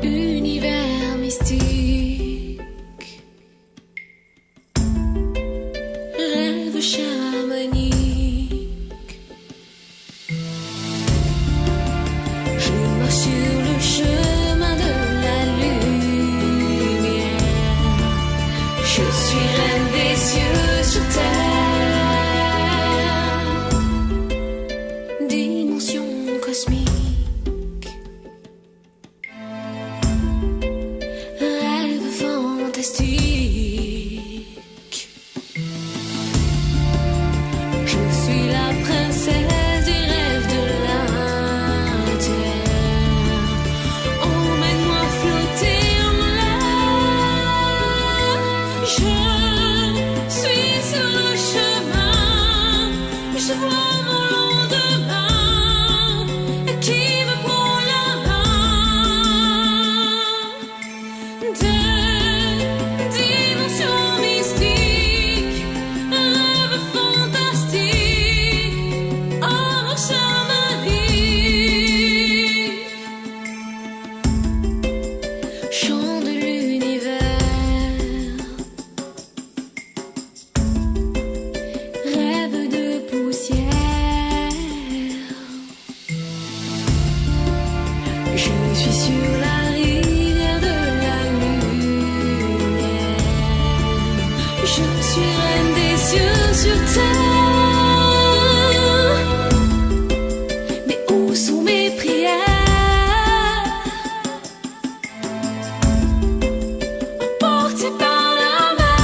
Univers mystique, rêve chamanique. Je marche sur le chemin de la lumière. Je suis reine des cieux sur terre. Dimension cosmique. Je suis la princesse des rêves de la terre. Emmène-moi flotter en l'air. Je suis sur le chemin. Je vois mon lendemain qui me prend la main. Dimension mystique, rêve fantastique, amour chamanique. Chant de l'univers, rêve de poussière. Je suis sur la rivière de la lumière. Je suis reine des cieux sur terre. Mais où sont mes prières? Emportées par la mer.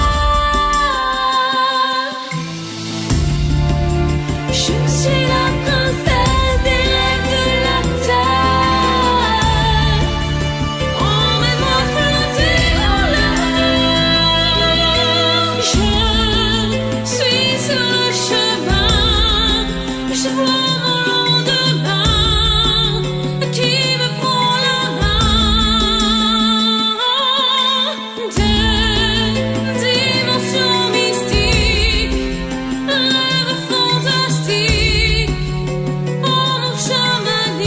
Je suis la princesse des rêves de la terre. Emmène-moi flotter en l'air. Je suis sur le chemin. Je vois mon lendemain qui me prend la main. Dimension mystique, rêve fantastique, amour chamanique.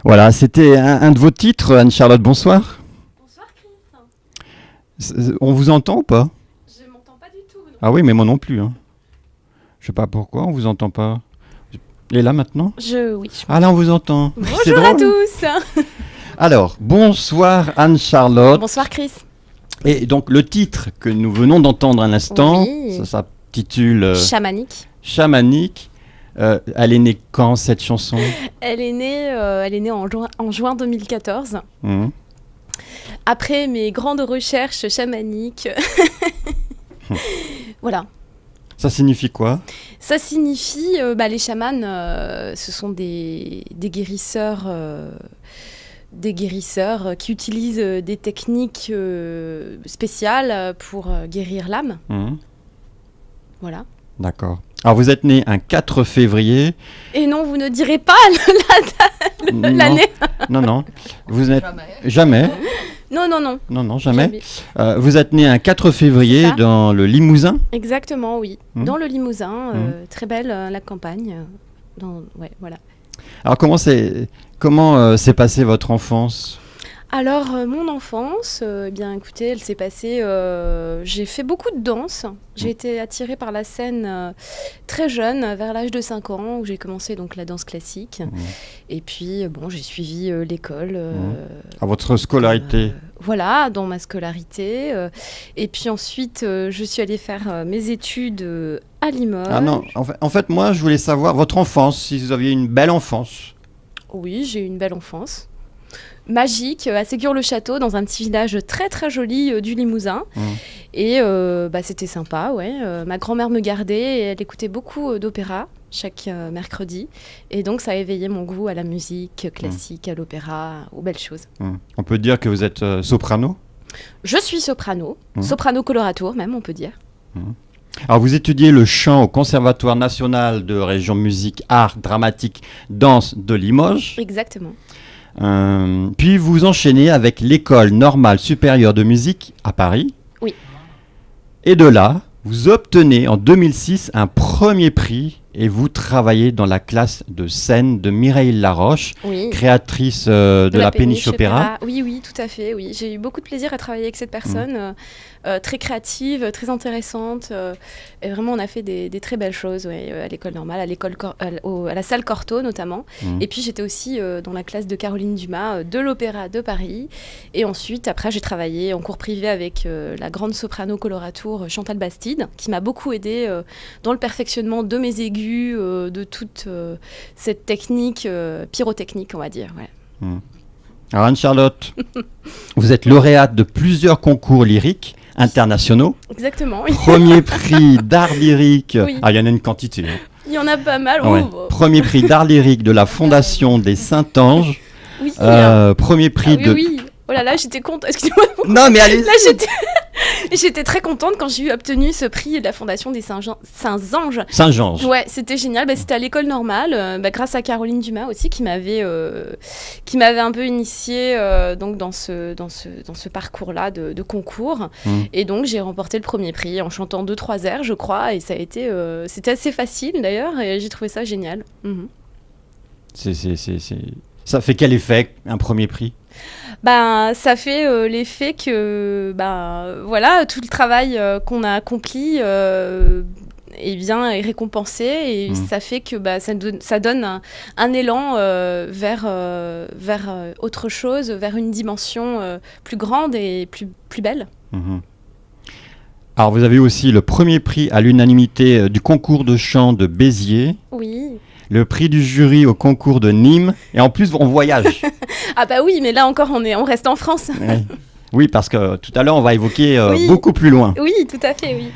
Voilà, c'était un de vos titres, Anne-Charlotte, bonsoir. Bonsoir Chris. On vous entend ou pas? Je m'entends pas du tout. Non. Ah oui, mais moi non plus. Hein. Je sais pas pourquoi, on vous entend pas. Et là maintenant? Oui. Ah là, on vous entend. C'est Bonjour à drôle. tous. Alors, bonsoir Anne-Charlotte. Bonsoir Chris. Et donc, le titre que nous venons d'entendre un instant, Oui. ça s'intitule Chamanique. Chamanique. Elle est née quand, cette chanson? Elle est née en juin 2014. Mhm. Après mes grandes recherches chamaniques. Voilà. Ça signifie quoi? Ça signifie, les chamans, ce sont des guérisseurs qui utilisent des techniques spéciales pour guérir l'âme. Mhm. Voilà. D'accord. Alors, vous êtes né un 4 février. Et non, vous ne direz pas l'année. Non. Vous êtes... Jamais. Non. Jamais. Vous êtes né un 4 février C'est ça. dans le Limousin. Exactement, oui. Mhm. Dans le Limousin, Mhm. très belle la campagne. Ouais, voilà. Alors, comment s'est passée votre enfance? Alors, mon enfance, eh bien, écoutez, elle s'est passée. J'ai fait beaucoup de danse. J'ai été attirée par la scène très jeune, vers l'âge de 5 ans, où j'ai commencé donc la danse classique. Et puis, bon, j'ai suivi l'école. À votre scolarité? Voilà, dans ma scolarité. Et puis ensuite, je suis allée faire mes études à Limoges. Ah non, en fait, moi, je voulais savoir votre enfance, si vous aviez une belle enfance. Oui, j'ai eu une belle enfance. Magique, à Ségur-le-Château, dans un petit village très très joli du Limousin. Et c'était sympa, ouais. Ma grand-mère me gardait et elle écoutait beaucoup d'opéra chaque mercredi. Et donc ça a éveillé mon goût à la musique classique, à l'opéra, aux belles choses. On peut dire que vous êtes soprano? Je suis soprano, soprano coloratour même, on peut dire. Alors vous étudiez le chant au Conservatoire national de région musique, art, dramatique, danse de Limoges. Exactement. Puis vous enchaînez avec l'École normale supérieure de musique à Paris. Oui. Et de là, vous obtenez en 2006 un premier prix et vous travaillez dans la classe de scène de Mireille Laroche, Oui. créatrice de la Péniche Opéra. Oui, tout à fait. Oui. J'ai eu beaucoup de plaisir à travailler avec cette personne, très créative, très intéressante. Et vraiment, on a fait des très belles choses à l'école normale, à la salle Cortot notamment. Et puis, j'étais aussi dans la classe de Caroline Dumas de l'Opéra de Paris. Et ensuite, après, j'ai travaillé en cours privé avec la grande soprano coloratour Chantal Bastide, qui m'a beaucoup aidée dans le perfectionnement de mes aigus, de toute cette technique pyrotechnique, on va dire. Ouais. Alors Anne-Charlotte, vous êtes lauréate de plusieurs concours lyriques internationaux. Exactement. Oui. Premier prix d'art lyrique. Oui. Ah, il y en a une quantité. Hein. Il y en a pas mal. Ouais. Oh. Premier prix d'art lyrique de la Fondation des Saint-Anges. Oui. Premier prix de... Oui. Oh là là, j'étais contente. Excusez-moi. Non, mais allez. Là, j'étais très contente quand j'ai obtenu ce prix de la Fondation des Saint-Anges. Saint-Ange. Ouais, c'était génial. C'était à l'école normale, grâce à Caroline Dumas aussi, qui m'avait un peu initiée donc dans ce parcours-là de concours. Et donc, j'ai remporté le premier prix en chantant 2-3 airs, je crois. Et ça a été, c'était assez facile d'ailleurs. Et j'ai trouvé ça génial. Ça fait quel effet, un premier prix? Ça fait l'effet que voilà, tout le travail qu'on a accompli est récompensé et ça fait que ça donne un élan vers autre chose, vers une dimension plus grande et plus belle. Alors vous avez aussi le premier prix à l'unanimité du concours de chant de Béziers. Oui. Le prix du jury au concours de Nîmes. Et en plus, on voyage. Ah bah oui, mais là encore, on reste en France. Oui, parce que tout à l'heure, on va évoquer beaucoup plus loin. Oui, tout à fait, oui.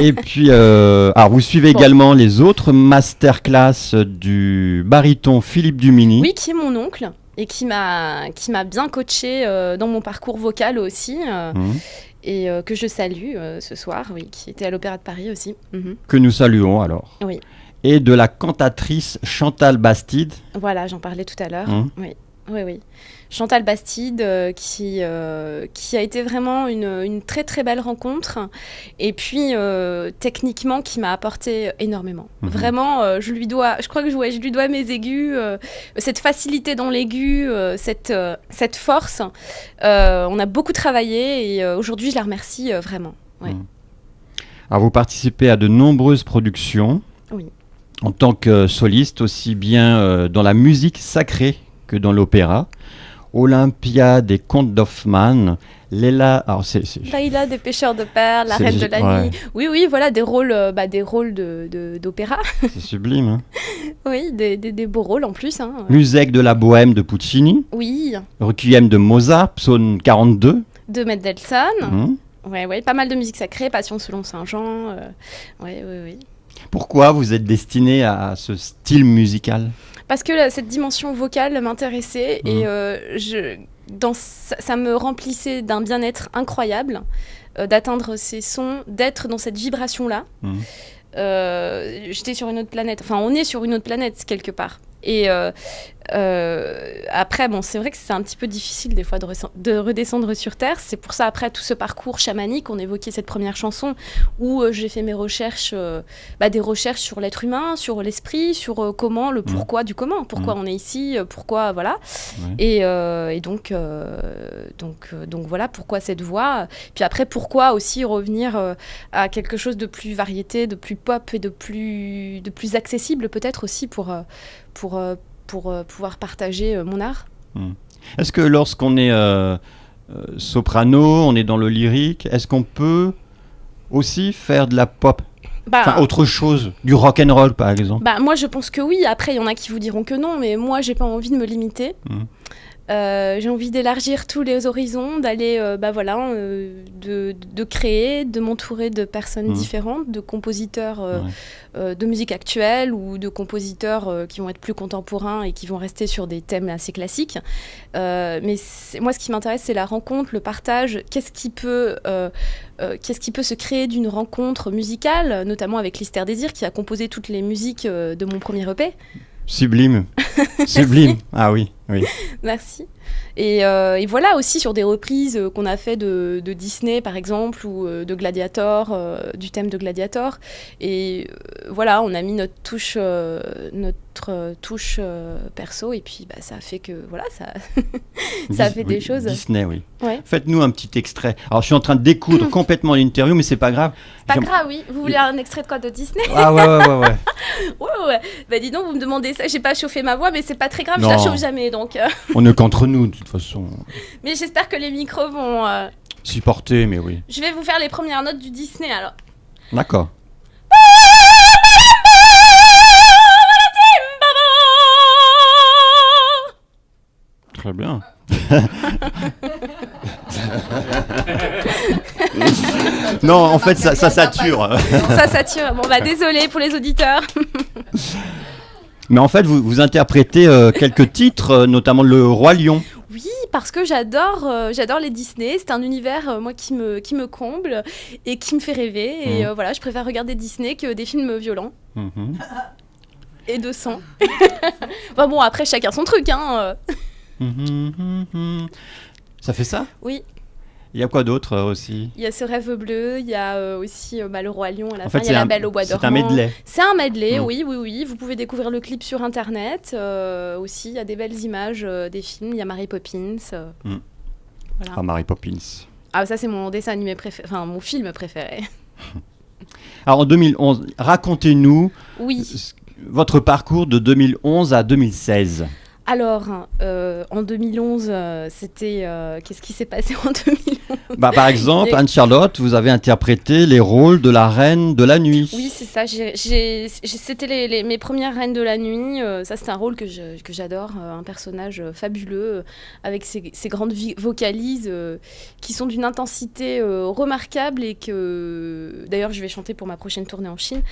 Et puis, alors vous suivez également les autres masterclass du baryton Philippe Dumini. Oui, qui est mon oncle et qui m'a bien coaché dans mon parcours vocal aussi. Et que je salue ce soir, oui, qui était à l'Opéra de Paris aussi. Que nous saluons alors. Oui. Et de la cantatrice Chantal Bastide. Voilà, j'en parlais tout à l'heure. Oui. Chantal Bastide, qui a été vraiment une très très belle rencontre. Et puis, techniquement, qui m'a apporté énormément. Vraiment, je crois que je lui dois mes aigus, cette facilité dans l'aigu, cette force. On a beaucoup travaillé et aujourd'hui, je la remercie vraiment. Ouais. Alors, vous participez à de nombreuses productions. Oui. En tant que soliste, aussi bien dans la musique sacrée que dans l'opéra. Olympia des Contes d'Hoffmann, Laila des Pêcheurs de Perles, La Reine de la Nuit. Oui, voilà, des rôles d'opéra. C'est sublime. Hein. Oui, des beaux rôles en plus. Musette de la Bohème de Puccini. Oui. Requiem de Mozart, Psaume 42. De Mendelssohn. Ouais, pas mal de musique sacrée, Passion selon Saint Jean. Oui. Pourquoi vous êtes destiné à ce style musical ? Parce que cette dimension vocale m'intéressait et ça me remplissait d'un bien-être incroyable, d'atteindre ces sons, d'être dans cette vibration-là. j'étais sur une autre planète. Enfin, on est sur une autre planète quelque part. Et après, bon, c'est vrai que c'est un petit peu difficile des fois de redescendre sur Terre. C'est pour ça, après tout ce parcours chamanique, on évoquait cette première chanson où j'ai fait mes recherches, des recherches sur l'être humain, sur l'esprit, sur comment, le pourquoi du comment, pourquoi on est ici, pourquoi, voilà. Ouais. Et donc voilà, pourquoi cette voix. Puis après, pourquoi aussi revenir à quelque chose de plus variété, de plus pop et de plus accessible peut-être aussi pour pouvoir partager mon art. Est-ce que lorsqu'on est soprano, on est dans le lyrique, est-ce qu'on peut aussi faire de la pop ? Enfin, autre chose, du rock and roll par exemple. Moi je pense que oui, après il y en a qui vous diront que non, mais moi j'ai pas envie de me limiter. J'ai envie d'élargir tous les horizons, d'aller de créer, de m'entourer de personnes différentes, de compositeurs de musique actuelle ou de compositeurs qui vont être plus contemporains et qui vont rester sur des thèmes assez classiques. Mais moi ce qui m'intéresse c'est la rencontre, le partage. Qu'est-ce qui peut se créer d'une rencontre musicale, notamment avec Lister Désir qui a composé toutes les musiques de mon premier EP. Sublime. Sublime. Ah oui. Merci. Et voilà, aussi sur des reprises qu'on a fait de Disney, par exemple, ou de Gladiator, du thème de Gladiator. Et voilà, on a mis notre touche perso, et puis ça a fait que, voilà, ça a fait des choses. Disney, oui. Ouais. Faites-nous un petit extrait. Alors, je suis en train de découdre complètement l'interview, mais c'est pas grave. Pas grave, oui. Vous voulez un extrait de quoi, de Disney ? Ah ouais. Ouais. Dis donc, vous me demandez ça. J'ai pas chauffé ma voix, mais c'est pas très grave, je la chauffe jamais, donc... On n'est qu'entre nous, de toute façon. Mais j'espère que les micros vont... supporter, mais oui. Je vais vous faire les premières notes du Disney, alors. D'accord. Très bien. Non, en fait, ça sature. Ça sature. Bon, désolé pour les auditeurs. Mais en fait, vous interprétez quelques titres, notamment Le Roi Lion. Oui, parce que j'adore les Disney. C'est un univers, moi, qui me comble et qui me fait rêver. Et voilà, je préfère regarder Disney que des films violents. Et de sang. Bon, après, chacun son truc, hein. Ça fait ça ? Oui. Il y a quoi d'autre aussi ? Il y a Ce rêve bleu, il y a aussi Le Roi Lion à la fin, il y a La Belle au bois dormant. C'est un medley. C'est un medley, oui. Vous pouvez découvrir le clip sur Internet. Aussi, il y a des belles images des films. Il y a Mary Poppins. Voilà. Ah, Mary Poppins. Ah, ça, c'est mon dessin animé préféré, enfin, mon film préféré. Alors, en 2011, racontez-nous votre parcours de 2011 à 2016. Alors, en 2011, c'était... qu'est-ce qui s'est passé en 2011 Par exemple, Anne-Charlotte, vous avez interprété les rôles de la Reine de la Nuit. Oui, c'est ça. C'était mes premières Reines de la Nuit. Ça, c'est un rôle que j'adore. Un personnage fabuleux, avec ses grandes vocalises qui sont d'une intensité remarquable et que... D'ailleurs, je vais chanter pour ma prochaine tournée en Chine.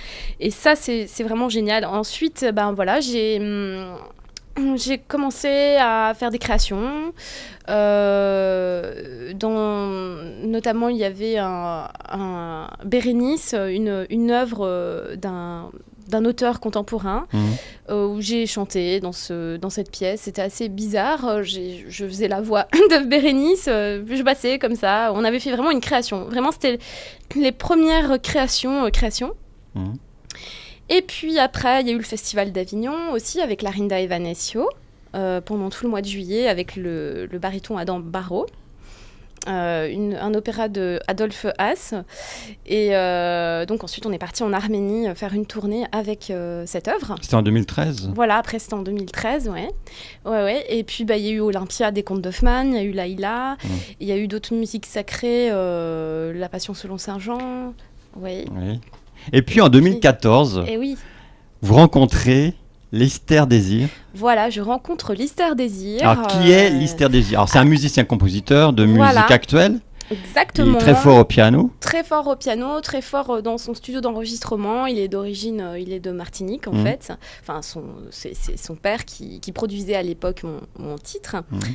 Et ça, c'est vraiment génial. Ensuite, voilà, j'ai commencé à faire des créations. Notamment, il y avait un Bérénice, une œuvre d'un auteur contemporain où j'ai chanté dans cette pièce. C'était assez bizarre. Je faisais la voix de Bérénice. Je passais comme ça. On avait fait vraiment une création. Vraiment, c'était les premières créations. Et puis après, il y a eu le Festival d'Avignon aussi avec Larinda Evanesio pendant tout le mois de juillet avec le baryton Adam Barrault, un opéra de Adolphe Haas. Et donc ensuite, on est parti en Arménie faire une tournée avec cette œuvre. C'était en 2013 ? Voilà, après c'était en 2013, ouais. Et puis, il y a eu Olympia des Contes d'Hoffmann, il y a eu Laïla, il y a eu d'autres musiques sacrées, La Passion selon Saint Jean, oui. Et puis en 2014, vous rencontrez Lister Désir. Voilà, je rencontre Lister Désir. Alors, qui est Lister Désir ? Alors, c'est un musicien-compositeur de musique actuelle. Exactement. Il est très fort au piano. Très fort au piano, très fort dans son studio d'enregistrement. Il est d'origine, il est de Martinique en fait. Enfin, c'est son père qui produisait à l'époque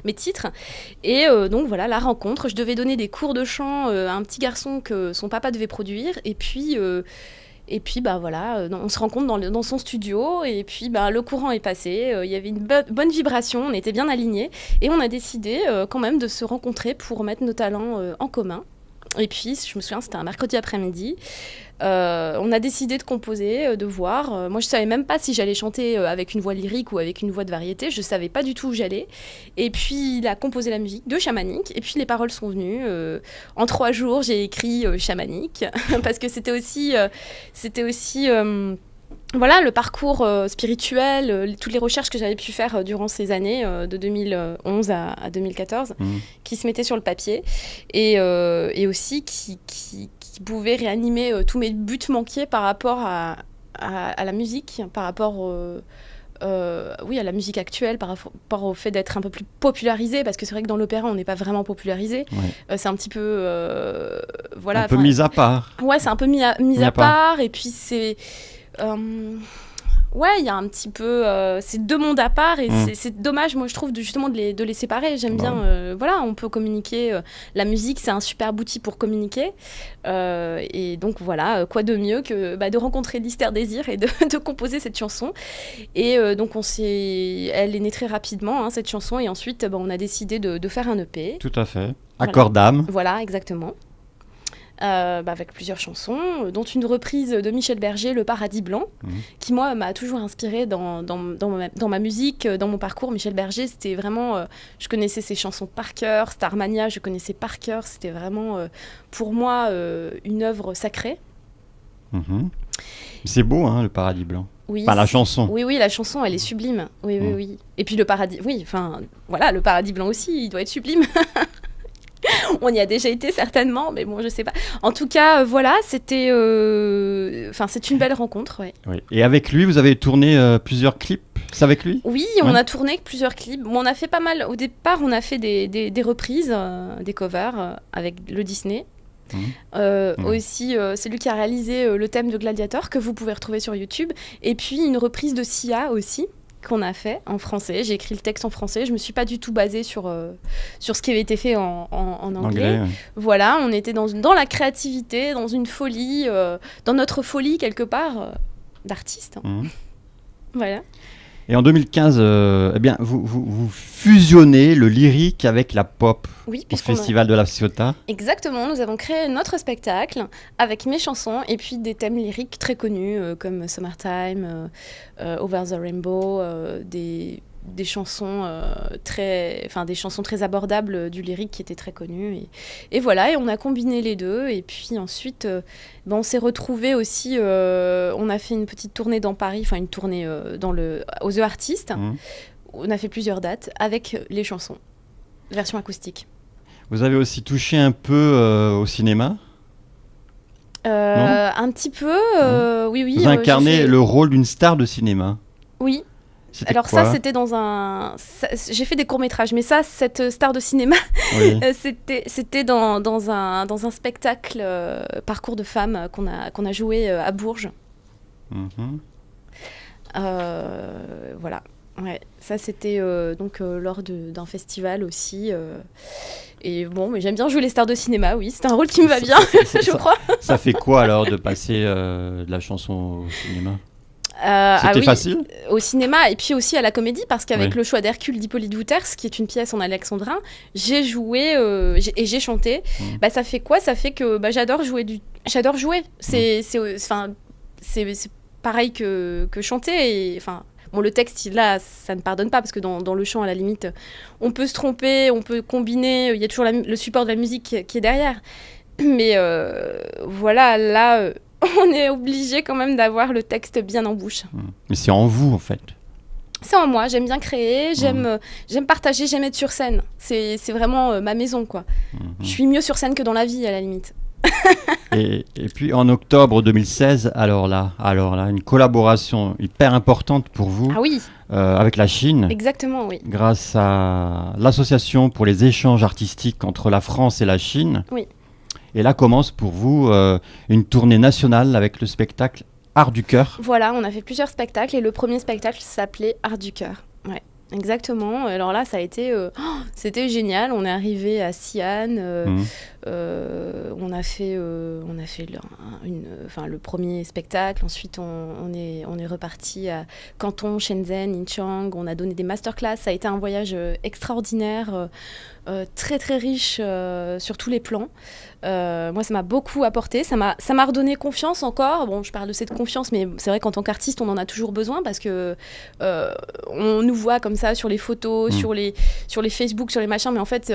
mes titres. Et donc voilà, la rencontre. Je devais donner des cours de chant à un petit garçon que son papa devait produire. Et puis Et puis voilà, on se rencontre dans son studio et puis le courant est passé, il y avait une bonne vibration, on était bien alignés et on a décidé quand même de se rencontrer pour mettre nos talents en commun. Et puis, je me souviens, c'était un mercredi après-midi. On a décidé de composer, de voir. Moi, je ne savais même pas si j'allais chanter avec une voix lyrique ou avec une voix de variété. Je ne savais pas du tout où j'allais. Et puis, il a composé la musique de Chamanique. Et puis, les paroles sont venues. En 3 jours, j'ai écrit Chamanique. Parce que c'était aussi voilà, le parcours spirituel, toutes les recherches que j'avais pu faire durant ces années, de 2011 à 2014, qui se mettaient sur le papier, et aussi qui pouvaient réanimer tous mes buts manqués par rapport à la musique, par rapport à la musique actuelle, par rapport au fait d'être un peu plus popularisé, parce que c'est vrai que dans l'opéra, on n'est pas vraiment popularisé. Ouais. C'est un petit peu... voilà, un peu mis à part. Ouais, c'est un peu mis à part, et puis c'est... ouais, il y a un petit peu... c'est 2 mondes à part et c'est dommage, moi, je trouve, justement, de les séparer. J'aime bien... voilà, on peut communiquer. La musique, c'est un superbe outil pour communiquer. Et donc, voilà, quoi de mieux que de rencontrer Lister Désir et de composer cette chanson. Et donc, elle est née très rapidement, cette chanson. Et ensuite, on a décidé de faire un EP. Tout à fait. Accord d'âme. Voilà, exactement. Avec plusieurs chansons, dont une reprise de Michel Berger, Le Paradis Blanc, qui, moi, m'a toujours inspirée dans ma musique, dans mon parcours. Michel Berger, c'était vraiment... je connaissais ses chansons par cœur. Starmania, je connaissais par cœur. C'était vraiment, pour moi, une œuvre sacrée. C'est beau, Le Paradis Blanc. Oui, la chanson. Oui, la chanson, elle est sublime. Oui. Et puis le Paradis... Oui, enfin, voilà, le Paradis Blanc aussi, il doit être sublime. On y a déjà été certainement, mais bon, je sais pas. En tout cas, voilà, c'était... c'est une belle rencontre, ouais. Oui. Et avec lui, vous avez tourné plusieurs clips. C'est avec lui ? Oui, on a tourné plusieurs clips. Bon, on a fait pas mal... Au départ, on a fait des reprises, des covers avec le Disney. Aussi, c'est lui qui a réalisé le thème de Gladiator, que vous pouvez retrouver sur YouTube. Et puis, une reprise de Sia aussi, qu'on a fait en français. J'ai écrit le texte en français. Je me suis pas du tout basée sur ce qui avait été fait en anglais. Ouais. Voilà, on était dans la créativité, dans une folie, dans notre folie quelque part d'artiste. Voilà. Et en 2015, vous fusionnez le lyrique avec la pop au Festival de la Ciotat. Exactement, nous avons créé notre spectacle avec mes chansons et puis des thèmes lyriques très connus comme Summertime, Over the Rainbow, des chansons des chansons très abordables du lyrique qui étaient très connues et voilà, et on a combiné les deux et puis ensuite on s'est retrouvés aussi, on a fait une petite tournée dans Paris, une tournée aux The Artistes. On a fait plusieurs dates avec les chansons version acoustique. Vous avez aussi touché un peu au cinéma? Un petit peu, oui. Vous incarnez le rôle d'une star de cinéma. Oui. C'était alors quoi? Ça, c'était j'ai fait des courts-métrages, mais ça, cette star de cinéma, oui. c'était dans un spectacle Parcours de femmes qu'on a joué à Bourges. Voilà. Ouais, ça c'était lors d'un festival aussi. Et bon, mais j'aime bien jouer les stars de cinéma, oui, c'est un rôle qui me va bien, je crois. Ça fait quoi alors de passer de la chanson au cinéma? C'était facile au cinéma et puis aussi à la comédie, parce qu'avec Le Choix d'Hercule d'Hippolyte Wouters, qui est une pièce en alexandrin, j'ai joué et j'ai chanté. Ça fait quoi? Ça fait que j'adore jouer. C'est pareil que chanter. Et bon, le texte, là, ça ne pardonne pas, parce que dans le chant, à la limite, on peut se tromper, on peut combiner, il y a toujours le support de la musique qui est derrière. Mais voilà, là... on est obligé quand même d'avoir le texte bien en bouche. Mais c'est en vous, en fait. C'est en moi. J'aime bien créer, j'aime partager, j'aime être sur scène. C'est vraiment ma maison, quoi. Je suis mieux sur scène que dans la vie, à la limite. et puis, en octobre 2016, alors là, une collaboration hyper importante pour vous. Ah oui. Avec la Chine. Exactement, oui. Grâce à l'Association pour les échanges artistiques entre la France et la Chine. Oui. Et là commence pour vous une tournée nationale avec le spectacle Art du Cœur. Voilà, on a fait plusieurs spectacles et le premier spectacle s'appelait Art du Cœur. Ouais, exactement. Alors là, ça a été, c'était génial. On est arrivé à Xi'an. On a fait le premier spectacle. Ensuite, on est reparti à Canton, Shenzhen, Incheon. On a donné des masterclass. Ça a été un voyage extraordinaire, très très riche sur tous les plans. Moi, ça m'a beaucoup apporté. Ça m'a redonné confiance encore. Bon, je parle de cette confiance, mais c'est vrai qu'en tant qu'artiste, on en a toujours besoin parce que on nous voit comme ça sur les photos, sur les Facebook, sur les machins, mais en fait,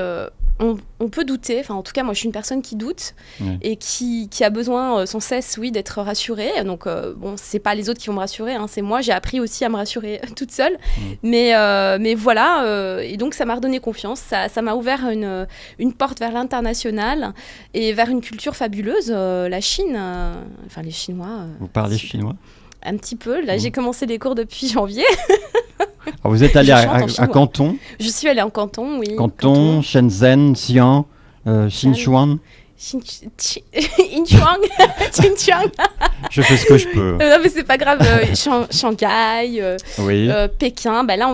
on peut douter. Enfin, en tout cas, moi, je suis une personne qui doute et qui a besoin sans cesse, oui, d'être rassurée. Donc, bon, c'est pas les autres qui vont me rassurer, hein, c'est moi. J'ai appris aussi à me rassurer toute seule. Mais voilà. Et donc, ça m'a redonné confiance. Ça m'a ouvert une porte vers l'international et vers une culture fabuleuse. La Chine, enfin les Chinois. Vous parlez chinois ? Un petit peu. Là, j'ai commencé les cours depuis janvier. Alors, vous êtes allé à Canton ? Je suis allée en Canton, oui. Canton, Shenzhen, Xi'an, Sichuan. Incheon. Je fais ce que je peux. Non, mais c'est pas grave. Shanghai, Oui. Pékin. Bah, là,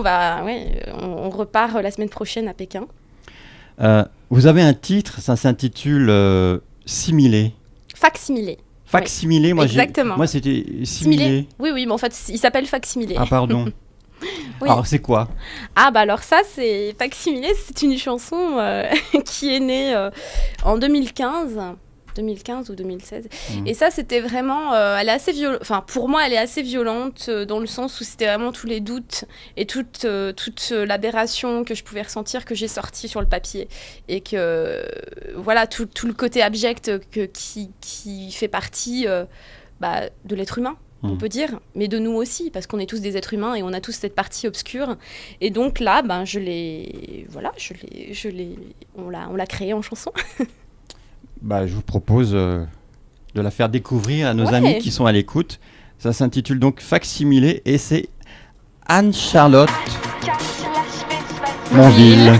on repart la semaine prochaine à Pékin. Vous avez un titre, ça s'intitule Similé. Facsimilé. Facsimilé, oui. Exactement. Moi c'était similé. Oui, mais en fait, il s'appelle Facsimilé. Ah, pardon. Oui. Alors, c'est quoi ? Ah, bah alors ça, c'est Facsimilé, c'est une chanson qui est née en 2015 ou 2016. Et ça, c'était vraiment... elle est assez violente. Enfin, pour moi, elle est assez violente dans le sens où c'était vraiment tous les doutes et toute l'aberration que je pouvais ressentir que j'ai sorti sur le papier. Et que, voilà, tout le côté abject qui fait partie de l'être humain. On peut dire, mais de nous aussi, parce qu'on est tous des êtres humains et on a tous cette partie obscure. Et donc là, on l'a créée en chanson. Je vous propose de la faire découvrir à nos amis qui sont à l'écoute. Ça s'intitule donc Facsimilé et c'est Anne-Charlotte Monville.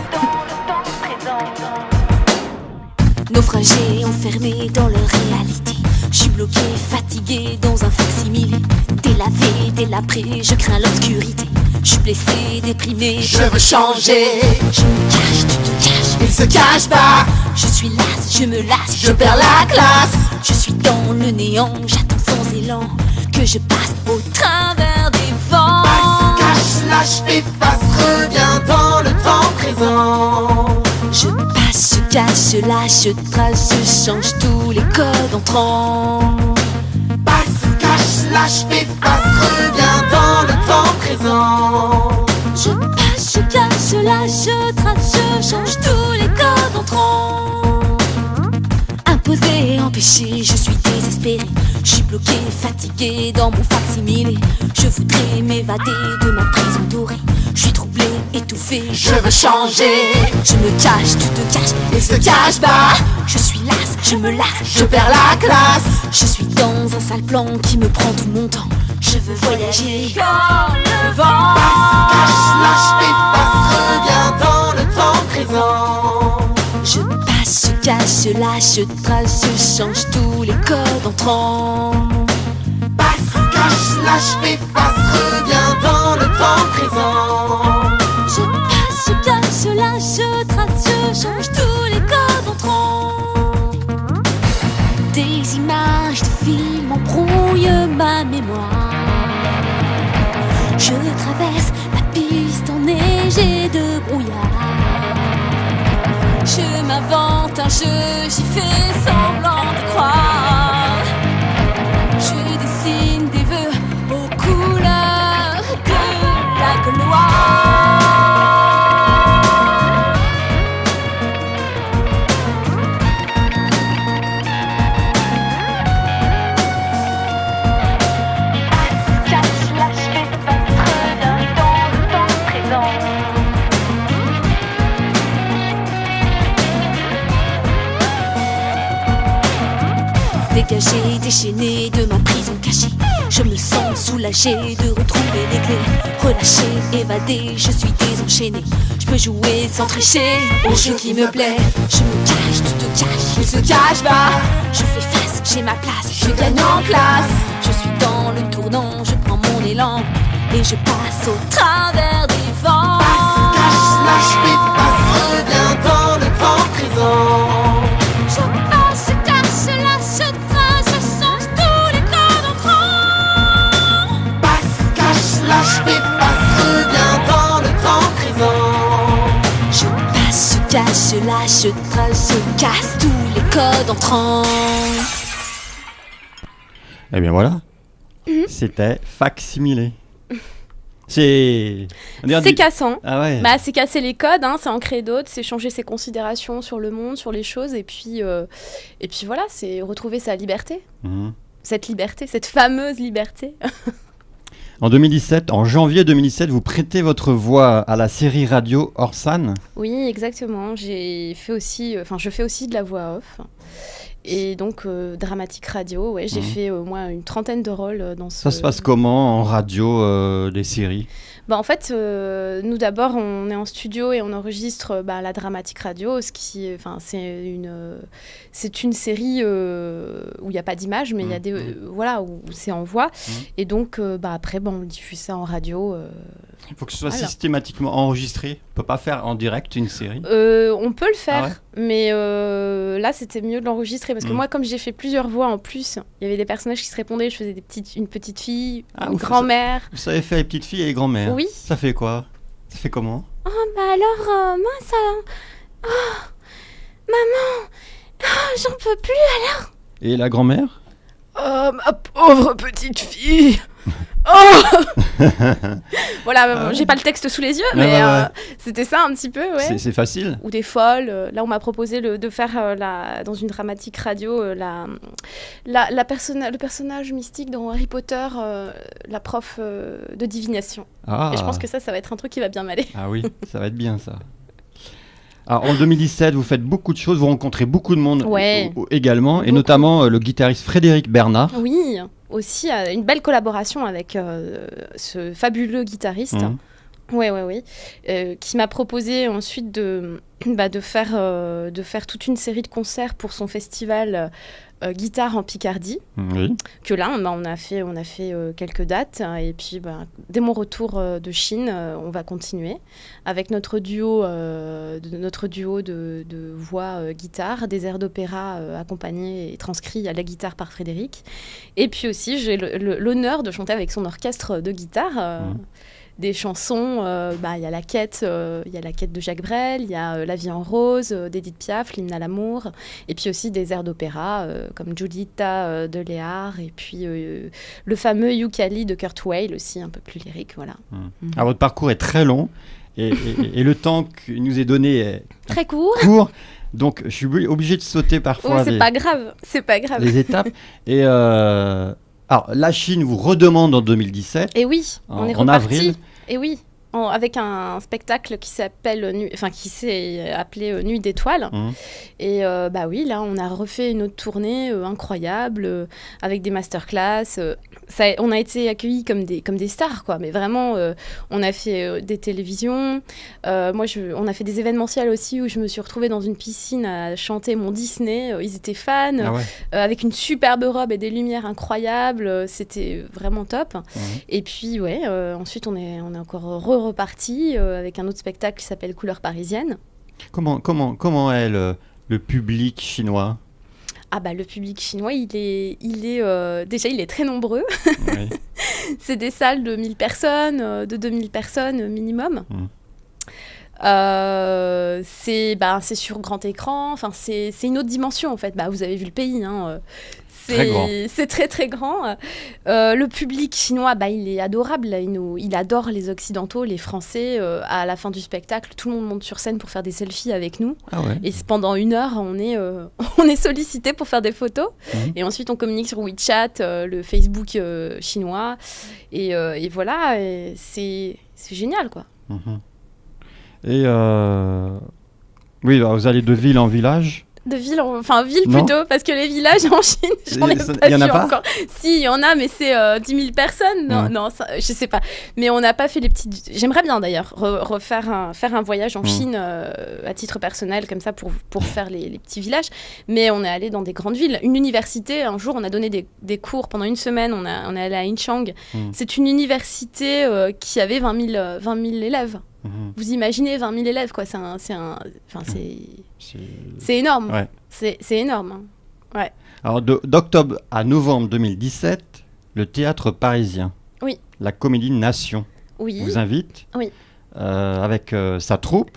Naufragé, enfermé dans leur réalité. Je suis bloqué, fatigué dans un facsimilé. Délavé, délabré, je crains l'obscurité. Je suis blessé, déprimé, je veux changer. Je me cache, tu te caches, il se cache pas. Je suis lasse, je me lasse, je perds la classe. Je suis dans le néant, j'attends sans élan que je passe au travers des vents. Passe, cache, lâche, efface, reviens dans le temps présent. Je passe, je cache, lâche, je trace, je change tous les codes entrants. Passe, cache, lâche, efface, reviens dans le temps présent. Je passe, je cache, lâche, je trace, je change tous les codes entrants. Imposé, empêché, je suis désespéré. Je suis bloqué, fatigué dans mon facsimilé. Je voudrais m'évader de ma prison dorée. Je suis troublé, étouffé, je veux changer. Je me cache, tu te caches, il se cache pas. je suis lasse, je me lasse, Je perds la classe. je suis dans un sale plan qui me prend tout mon temps. Je veux voyager comme le vent. Cache, lâche, efface, reviens dans le temps présent. Je passe, je cache, je lâche, je trace, je change tous les codes entrants. Passe, cache, lâche, efface, reviens dans le temps présent. Je passe, je cache, je lâche, je trace, je change tous les codes entrants. Des images de films embrouillent ma mémoire. Je traverse la piste enneigée de brouillard. Je m'invente un jeu, j'y fais semblant de croire. Je dessine des vœux aux couleurs de la gloire. Cache, lâche, efface, reviens dans le temps présent. Dégagé, déchaîné de ma prison cachée. Je me sens soulagé de retrouver les clés. Relâché, évadé, je suis désenchaîné. Je peux jouer sans tricher au jeu qui me plaît. Je me cache, tu te caches, Il se cache pas. je fais face, j'ai ma place. Je gagne en classe. Je suis dans le tournant, je prends mon élan et je passe au travers des vents. Cache, lâche, efface, reviens dans le temps présent. Je je casse tous les codes entrants. Eh bien voilà, c'était Facsimilé. C'est cassant. Ah ouais. Bah, c'est casser les codes, hein, c'est en créer d'autres, c'est changer ses considérations sur le monde, sur les choses, et puis voilà, c'est retrouver sa liberté. Cette liberté, cette fameuse liberté. En janvier 2017, vous prêtez votre voix à la série radio Orsan. Oui, exactement. Je fais aussi de la voix off. Et donc, dramatique radio, ouais, j'ai fait au moins une trentaine de rôles dans ce... Ça se passe comment en radio, des séries ? Bah, en fait, nous d'abord, on est en studio et on enregistre la dramatique radio, c'est une série où il n'y a pas d'image, mais il y a des où c'est en voix. Et donc, après, on diffuse ça en radio. Il faut que ce soit systématiquement enregistré. On ne peut pas faire en direct une série. On peut le faire, mais là, c'était mieux de l'enregistrer parce que moi, comme j'ai fait plusieurs voix en plus, il y avait des personnages qui se répondaient. Je faisais une petite fille, une grand-mère. Vous savez faire les petites filles et les grand-mères. Oui. Ça fait quoi ? Ça fait comment ? Oh, alors, moi, ça... Oh, maman, j'en peux plus, alors. Et la grand-mère ? Oh, ma pauvre petite fille. Oh. Voilà, j'ai pas le texte sous les yeux, mais c'était ça un petit peu, ouais. C'est facile. Ou des folles. Là, on m'a proposé de faire dans une dramatique radio le personnage mystique dans Harry Potter, la prof de divination. Et je pense que ça va être un truc qui va bien m'aller. Ah oui, ça va être bien ça. Alors, en 2017, vous faites beaucoup de choses, vous rencontrez beaucoup de monde également, et notamment le guitariste Frédéric Bernard. Oui, aussi une belle collaboration avec ce fabuleux guitariste. Oui. Qui m'a proposé ensuite de faire toute une série de concerts pour son festival Guitare en Picardie. Que là, on a fait quelques dates. Et puis, dès mon retour de Chine, on va continuer avec notre duo de voix guitare, des airs d'opéra accompagnés et transcrits à la guitare par Frédéric. Et puis aussi, j'ai l'honneur de chanter avec son orchestre de guitare. Des chansons, y a la quête de Jacques Brel, il y a La vie en rose d'Édith Piaf, l'hymne à l'amour, et puis aussi des airs d'opéra comme Giuditta de Léard, et puis le fameux Yukali de Kurt Weill aussi, un peu plus lyrique, voilà. Alors, votre parcours est très long et le temps qui nous est donné est très court. Donc je suis obligé de sauter parfois. C'est pas grave. Les étapes et alors, la Chine vous redemande en 2017. Et oui, on est reparti. En avril. Et oui, avec un spectacle qui s'est appelé Nuit d'étoiles. Et oui, là, on a refait une autre tournée incroyable avec des masterclass. On a été accueillis comme des stars, quoi. Mais vraiment, on a fait des télévisions. On a fait des événementiels aussi où je me suis retrouvée dans une piscine à chanter mon Disney. Ils étaient fans, avec une superbe robe et des lumières incroyables. C'était vraiment top. Et puis, ensuite, on est encore reparti avec un autre spectacle qui s'appelle Couleurs parisiennes. Comment est le public chinois ? Le public chinois, il est déjà, il est très nombreux. Oui. C'est des salles de 1000 personnes, de 2000 personnes minimum. C'est sur grand écran. Enfin, c'est une autre dimension en fait. Vous avez vu le pays, hein. C'est très très grand. Le public chinois, il est adorable. Il adore les Occidentaux, les Français. À la fin du spectacle, tout le monde monte sur scène pour faire des selfies avec nous. Et pendant 1 heure, on est sollicité pour faire des photos. Et ensuite, on communique sur WeChat, le Facebook chinois. Et voilà, c'est génial, quoi. Et oui, alors vous allez de ville en village. Ville plutôt, parce que les villages en Chine, j'en ai pas vu encore. Si, il y en a, mais c'est 10 000 personnes. Non, je sais pas. Mais on n'a pas fait les petites... J'aimerais bien d'ailleurs faire un voyage en Chine à titre personnel, comme ça, pour faire les petits villages. Mais on est allé dans des grandes villes. Une université, un jour, on a donné des cours pendant 1 semaine. On est allé à Inchang. C'est une université qui avait 20 000 élèves. Vous imaginez 20 000 élèves, quoi. C'est énorme. Ouais. C'est énorme. Hein. Ouais. Alors, d'octobre à novembre 2017, le Théâtre Parisien, la Comédie Nation, vous invite avec sa troupe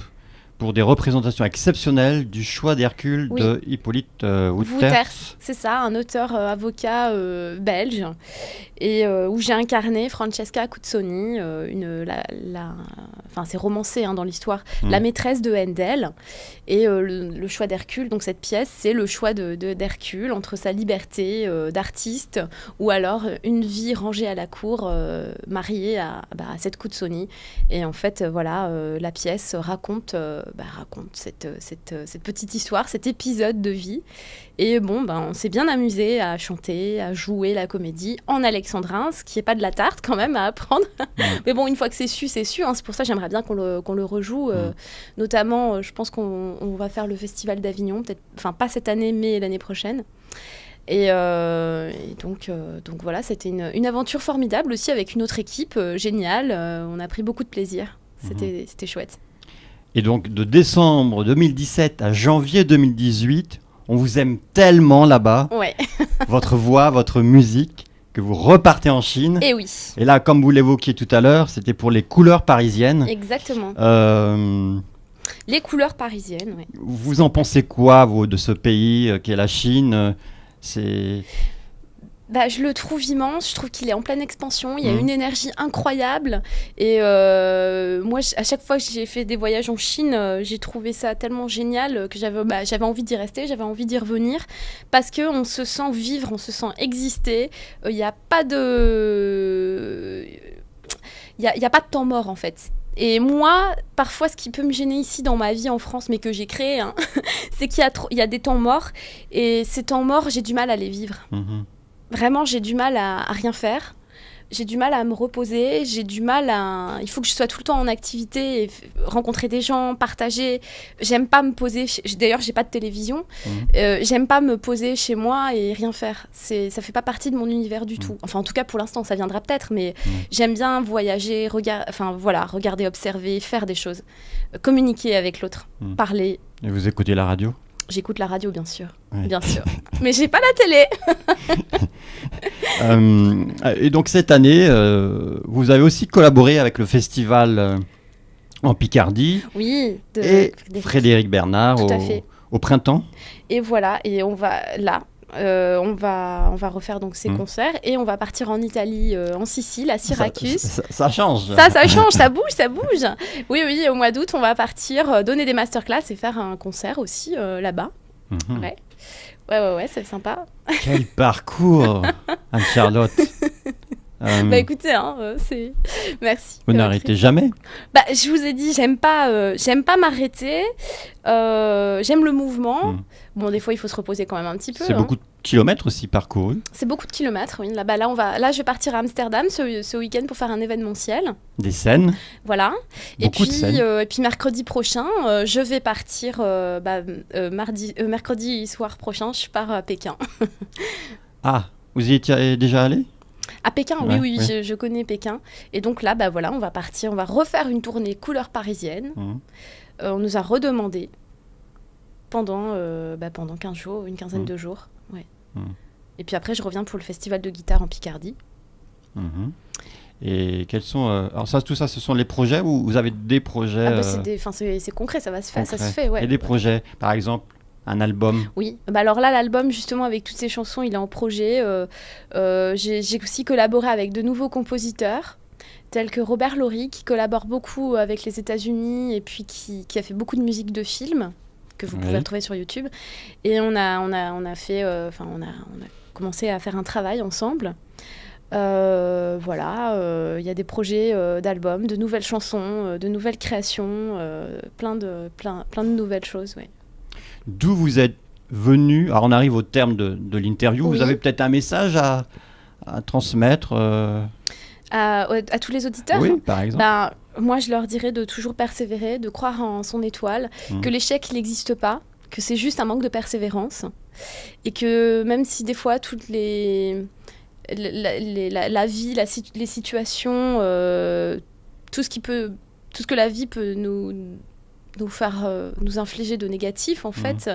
pour des représentations exceptionnelles du choix d'Hercule de Hippolyte Wouters. C'est ça, un auteur avocat belge, et où j'ai incarné Francesca Cuzzoni, c'est romancé dans l'histoire, la maîtresse de Handel. Et le choix d'Hercule, donc cette pièce, c'est le choix d'Hercule entre sa liberté d'artiste ou alors une vie rangée à la cour, mariée à cette Cuzzoni. Et en fait, la pièce raconte cette petite histoire, cet épisode de vie. Et on s'est bien amusé à chanter, à jouer la comédie en alexandrin, ce qui n'est pas de la tarte quand même à apprendre. Mais bon, une fois que c'est su, c'est su. C'est pour ça que j'aimerais bien qu'on le rejoue. Notamment, je pense qu'on va faire le Festival d'Avignon, peut-être, pas cette année, mais l'année prochaine. Et donc voilà, c'était une aventure formidable aussi avec une autre équipe géniale. On a pris beaucoup de plaisir. C'était chouette. Et donc, de décembre 2017 à janvier 2018, on vous aime tellement là-bas, votre voix, votre musique, que vous repartez en Chine. Et oui. Et là, comme vous l'évoquiez tout à l'heure, c'était pour les couleurs parisiennes. Exactement. Les couleurs parisiennes, oui. Vous en pensez quoi, vous, de ce pays qu'est la Chine? Je le trouve immense, je trouve qu'il est en pleine expansion, il y a une énergie incroyable. Et moi, à chaque fois que j'ai fait des voyages en Chine, j'ai trouvé ça tellement génial que j'avais envie d'y rester, j'avais envie d'y revenir, parce qu'on se sent vivre, on se sent exister. Il n'y a pas de... Il y a pas de temps mort, en fait. Et moi, parfois, ce qui peut me gêner ici dans ma vie en France, mais que j'ai créé, c'est qu'il y a des temps morts. Et ces temps morts, j'ai du mal à les vivre. Vraiment, j'ai du mal à rien faire. J'ai du mal à me reposer. J'ai du mal à... Il faut que je sois tout le temps en activité, et rencontrer des gens, partager. J'aime pas me poser... D'ailleurs, j'ai pas de télévision. J'aime pas me poser chez moi et rien faire. Ça fait pas partie de mon univers du tout. Enfin, en tout cas, pour l'instant, ça viendra peut-être, mais j'aime bien voyager, regarder, observer, faire des choses. Communiquer avec l'autre, parler. Et vous écoutez la radio ? J'écoute la radio, bien sûr. Oui. Bien sûr. Mais j'ai pas la télé. Et donc cette année, vous avez aussi collaboré avec le festival en Picardie. Oui. Et Frédéric Bernard au printemps. Et voilà. Et on va là. On va refaire donc ces concerts et on va partir en Italie, en Sicile, à Syracuse. Ça change. Ça change, ça bouge. Oui, au mois d'août, on va partir donner des masterclass et faire un concert aussi là-bas. Ouais, c'est sympa. Quel parcours, Anne-Charlotte. Écoutez, merci. Vous n'arrêtez jamais. Je vous ai dit, j'aime pas m'arrêter. J'aime le mouvement. Bon, des fois, il faut se reposer quand même un petit peu. C'est beaucoup de kilomètres aussi parcourus. C'est beaucoup de kilomètres, oui. Là, je vais partir à Amsterdam ce week-end pour faire un événementiel. Des scènes. Voilà. Beaucoup de scènes. Et puis mercredi prochain, je vais partir mercredi soir prochain, je pars à Pékin. Ah, vous y étiez déjà allé ? À Pékin, oui. Je connais Pékin. Et donc là, on va partir, on va refaire une tournée couleur parisienne. On nous a redemandé pendant 15 jours, une quinzaine de jours. Ouais. Et puis après, je reviens pour le festival de guitare en Picardie. Et quels sont... alors tout ça, ce sont les projets ou vous avez des projets c'est concret, ça se fait. Ouais. Et des projets, par exemple un album? Oui, alors là, l'album, justement, avec toutes ces chansons, il est en projet. J'ai aussi collaboré avec de nouveaux compositeurs, tels que Robert Laurie, qui collabore beaucoup avec les États-Unis et puis qui a fait beaucoup de musique de film, que vous pouvez retrouver sur YouTube. Et on a commencé à faire un travail ensemble. Il y a des projets d'albums, de nouvelles chansons, de nouvelles créations, plein de nouvelles choses, ouais. D'où vous êtes venu? Alors on arrive au terme de l'interview. Vous avez peut-être un message à transmettre à tous les auditeurs? Oui, par exemple. Moi, je leur dirais de toujours persévérer, de croire en son étoile, que l'échec, il n'existe pas, que c'est juste un manque de persévérance. Et que même si des fois, toutes la vie, les situations, tout ce que la vie peut nous nous infliger de négatif en fait.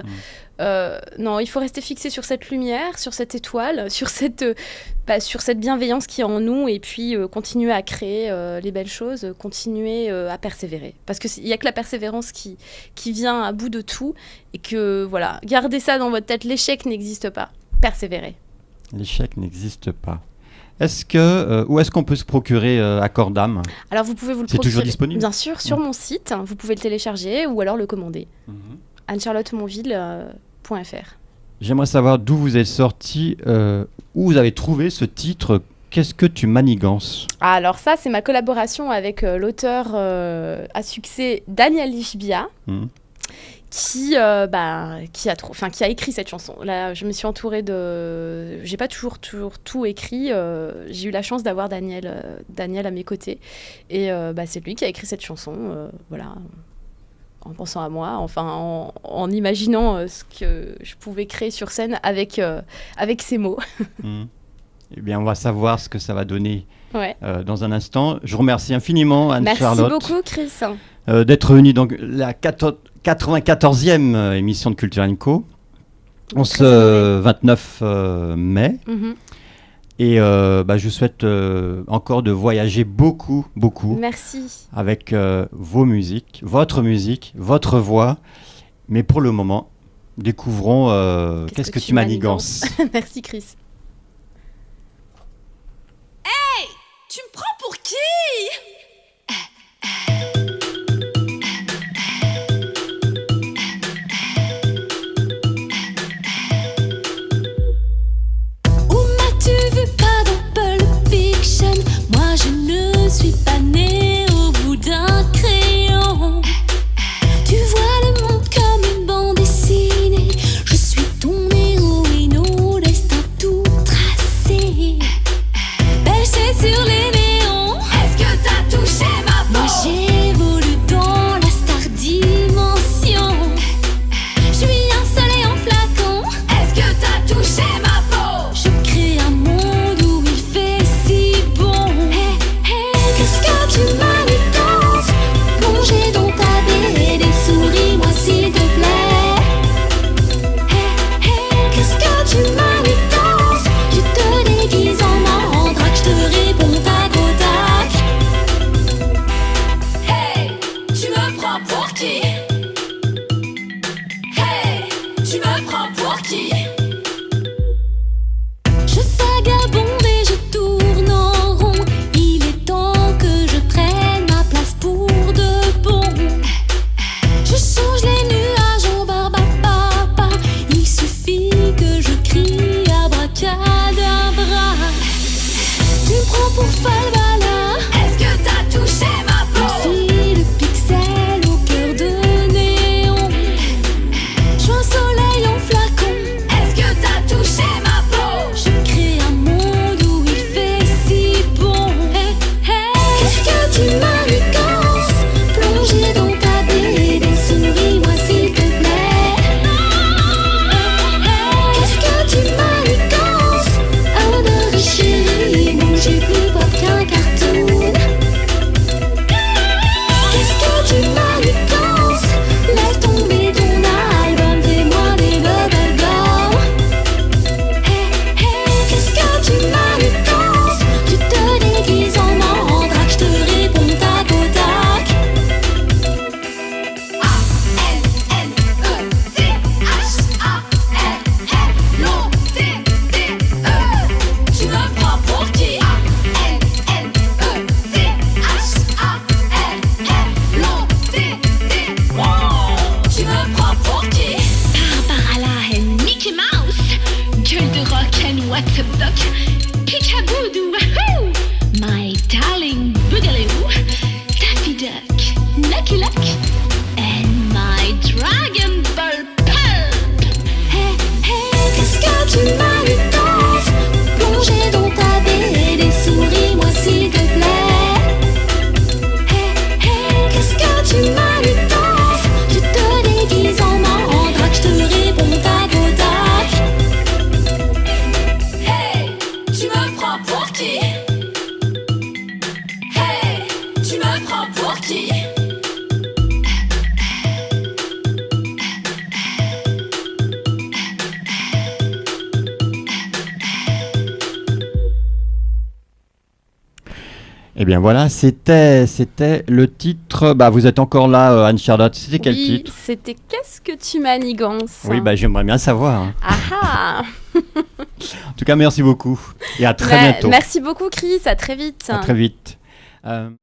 Non, il faut rester fixé sur cette lumière, sur cette étoile, sur cette bienveillance qui est en nous et puis continuer à créer les belles choses, continuer à persévérer. Parce qu'il n'y a que la persévérance qui vient à bout de tout et que voilà, gardez ça dans votre tête, l'échec n'existe pas, persévérez. L'échec n'existe pas. Où est-ce qu'on peut se procurer Accord d'âme ? Alors vous pouvez vous le procurer. C'est toujours disponible ? Bien sûr, sur mon site, vous pouvez le télécharger ou alors le commander. Anne-Charlotte-Monville.fr. J'aimerais savoir d'où vous êtes sorti, où vous avez trouvé ce titre « Qu'est-ce que tu manigances ?» Alors ça, c'est ma collaboration avec l'auteur à succès Daniel Ishbia. Qui a écrit cette chanson. Là, je me suis entourée de... J'ai pas toujours tout écrit. J'ai eu la chance d'avoir Daniel à mes côtés. Et c'est lui qui a écrit cette chanson. Voilà, en pensant à moi, enfin, en imaginant ce que je pouvais créer sur scène avec ces mots. Eh bien, on va savoir ce que ça va donner dans un instant. Je vous remercie infiniment, Anne-Charlotte. Merci beaucoup, Chris. D'être venue dans la 94e émission de Culture & Co. En ce 29 mai. Et je vous souhaite encore de voyager beaucoup. Merci. Avec vos musiques, votre voix. Mais pour le moment, découvrons Qu'est-ce que tu manigances. Merci, Chris. Hey, tu me prends pour qui ? Moi je ne suis pas née au bout d'un crayon. Tu vois le monde comme une bande dessinée. Je suis ton héroïne au destin tout tracé. Perché sur les néons. Est-ce que t'as touché ma peau ? Moi j'évolue dans la star dimension. Je suis un soleil en flacon. Est-ce que t'as touché ma peau ? Je crée un monde où il fait si bon. Qu'est-ce que tu manigances? Plongé dans ta BD, souris-moi s'il te plaît. Qu'est-ce que tu manigances? Tu te déguises en mandrake, je te réponds tac au tac. Hey, tu me prends pour qui? Hey, tu me prends pour qui? Je vagabonde et je tourne en rond. Il est temps que je prenne ma place pour de bon. Je change les nuages en barbe à papa. Il suffit que je crie abracadabra. Tu me prends pour Falbala. Est-ce que t'as touché ma peau? Une fille de pixels au cœur de néon. Je suis un soleil en flacon. Est-ce que t'as touché ma peau? Je crée un monde où il fait si bon. Qu'est-ce que tu manigances? Plongé dans ta BD, souris-moi s'il te plaît. Qu'est-ce que tu manigances? Adoré chérie, non j'ai plus pop qu'un cartoon. Qu'est-ce que tu manigances? Laisse tomber ton album, fais-moi des bubblegum. Qu'est-ce que tu manigances? Tu te déguises en mandrake, je te réponds tac au tac. A-N-N-E-C-H-A-L-L-O-T-T-E. Tu me prends pour qui? A-N-N-E-C-H-A-L-L-O-T-T-E. Tu me prends pour qui? Barbara and Mickey Mouse, gueule de rock and what the fuck, Peekaboo, wahoo, my darling Boogaloo, Daffy Duck, Lucky Luck, and my Dragon Ball Pulp. Qu'est-ce que tu manigances? Plongé dans ta BD, souris-moi s'il te plaît. Qu'est-ce que tu manigances? Tu te déguises en mandrake, je te réponds tac au tac. Hey, tu me prends pour qui? Hey, tu me prends pour qui? bien, voilà, c'était le titre. Bah, vous êtes encore là, Anne-Charlotte. C'était quel titre? C'était Qu'est-ce que tu manigances? Oui, bah, j'aimerais bien savoir. Ah. En tout cas, merci beaucoup et à très bientôt. Merci beaucoup, Chris. À très vite. À très vite.